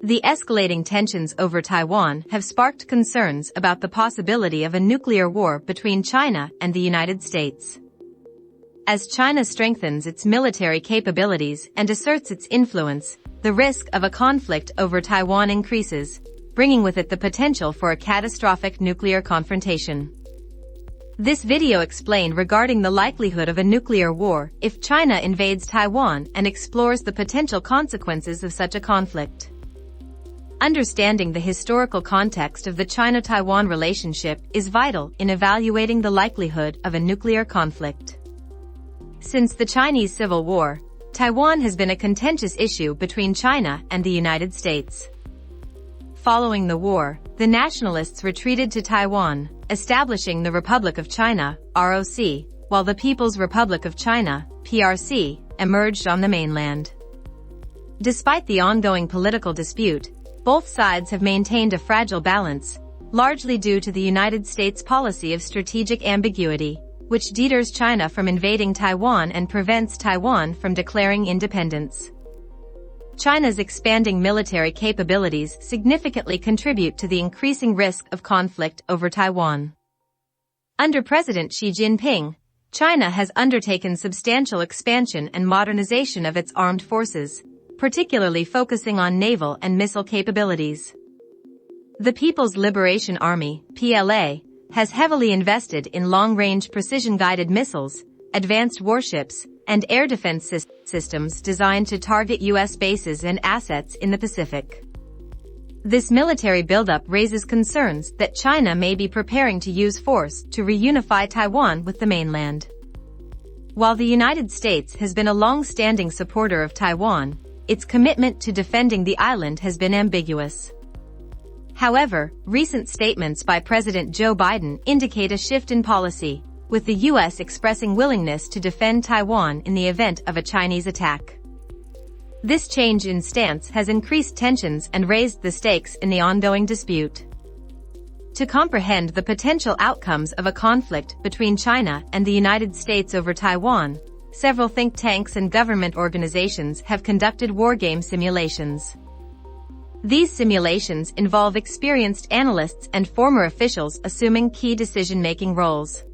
The escalating tensions over Taiwan have sparked concerns about the possibility of a nuclear war between China and the United States. As China strengthens its military capabilities and asserts its influence, the risk of a conflict over Taiwan increases, bringing with it the potential for a catastrophic nuclear confrontation. This video explained regarding the likelihood of a nuclear war if China invades Taiwan and explores the potential consequences of such a conflict. Understanding the historical context of the China-Taiwan relationship is vital in evaluating the likelihood of a nuclear conflict. Since the Chinese Civil War, Taiwan has been a contentious issue between China and the United States. Following the war, the nationalists retreated to Taiwan, establishing the Republic of China, ROC, while the People's Republic of China, PRC, emerged on the mainland. Despite the ongoing political dispute, both sides have maintained a fragile balance, largely due to the United States' policy of strategic ambiguity, which deters China from invading Taiwan and prevents Taiwan from declaring independence. China's expanding military capabilities significantly contribute to the increasing risk of conflict over Taiwan. Under President Xi Jinping, China has undertaken substantial expansion and modernization of its armed forces, particularly focusing on naval and missile capabilities. The People's Liberation Army, PLA, has heavily invested in long-range precision-guided missiles, advanced warships, and air defense systems designed to target U.S. bases and assets in the Pacific. This military buildup raises concerns that China may be preparing to use force to reunify Taiwan with the mainland. While the United States has been a long-standing supporter of Taiwan, its commitment to defending the island has been ambiguous. However, recent statements by President Joe Biden indicate a shift in policy, with the U.S. expressing willingness to defend Taiwan in the event of a Chinese attack. This change in stance has increased tensions and raised the stakes in the ongoing dispute. To comprehend the potential outcomes of a conflict between China and the United States over Taiwan, several think tanks and government organizations have conducted wargame simulations. These simulations involve experienced analysts and former officials assuming key decision-making roles.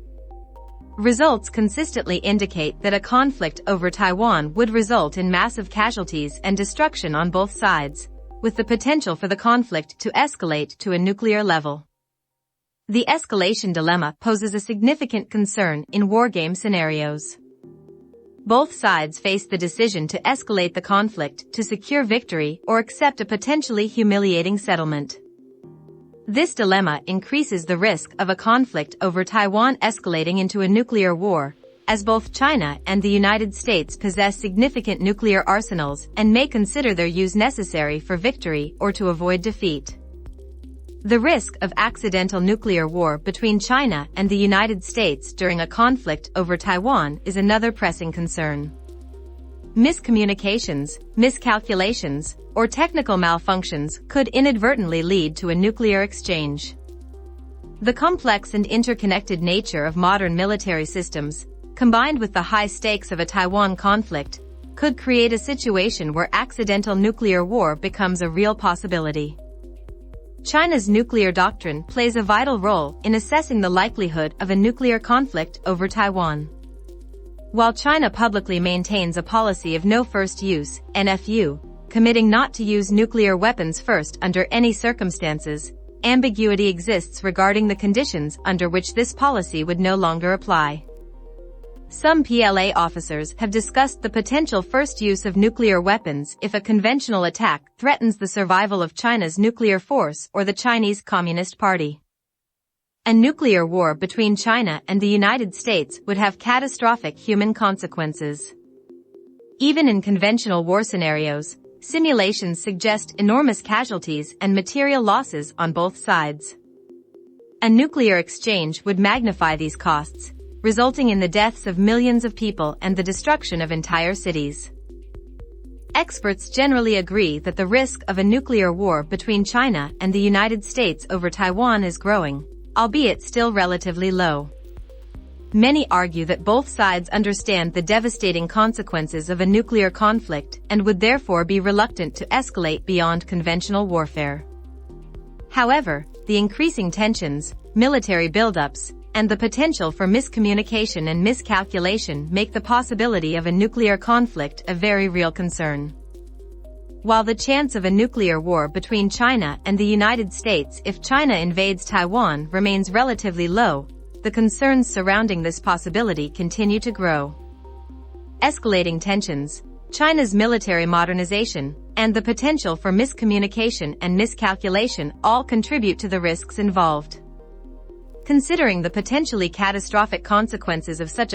Results consistently indicate that a conflict over Taiwan would result in massive casualties and destruction on both sides, with the potential for the conflict to escalate to a nuclear level. The escalation dilemma poses a significant concern in wargame scenarios. Both sides face the decision to escalate the conflict to secure victory or accept a potentially humiliating settlement. This dilemma increases the risk of a conflict over Taiwan escalating into a nuclear war, as both China and the United States possess significant nuclear arsenals and may consider their use necessary for victory or to avoid defeat. The risk of accidental nuclear war between China and the United States during a conflict over Taiwan is another pressing concern. Miscommunications, miscalculations, or technical malfunctions could inadvertently lead to a nuclear exchange. The complex and interconnected nature of modern military systems, combined with the high stakes of a Taiwan conflict, could create a situation where accidental nuclear war becomes a real possibility. China's nuclear doctrine plays a vital role in assessing the likelihood of a nuclear conflict over Taiwan. While China publicly maintains a policy of no first use, NFU, committing not to use nuclear weapons first under any circumstances, ambiguity exists regarding the conditions under which this policy would no longer apply. Some PLA officers have discussed the potential first use of nuclear weapons if a conventional attack threatens the survival of China's nuclear force or the Chinese Communist Party. A nuclear war between China and the United States would have catastrophic human consequences. Even in conventional war scenarios, simulations suggest enormous casualties and material losses on both sides. A nuclear exchange would magnify these costs, resulting in the deaths of millions of people and the destruction of entire cities. Experts generally agree that the risk of a nuclear war between China and the United States over Taiwan is growing, albeit still relatively low. Many argue that both sides understand the devastating consequences of a nuclear conflict and would therefore be reluctant to escalate beyond conventional warfare. However, the increasing tensions, military buildups, and the potential for miscommunication and miscalculation make the possibility of a nuclear conflict a very real concern. While the chance of a nuclear war between China and the United States if China invades Taiwan remains relatively low, the concerns surrounding this possibility continue to grow. Escalating tensions, China's military modernization, and the potential for miscommunication and miscalculation all contribute to the risks involved. Considering the potentially catastrophic consequences of such a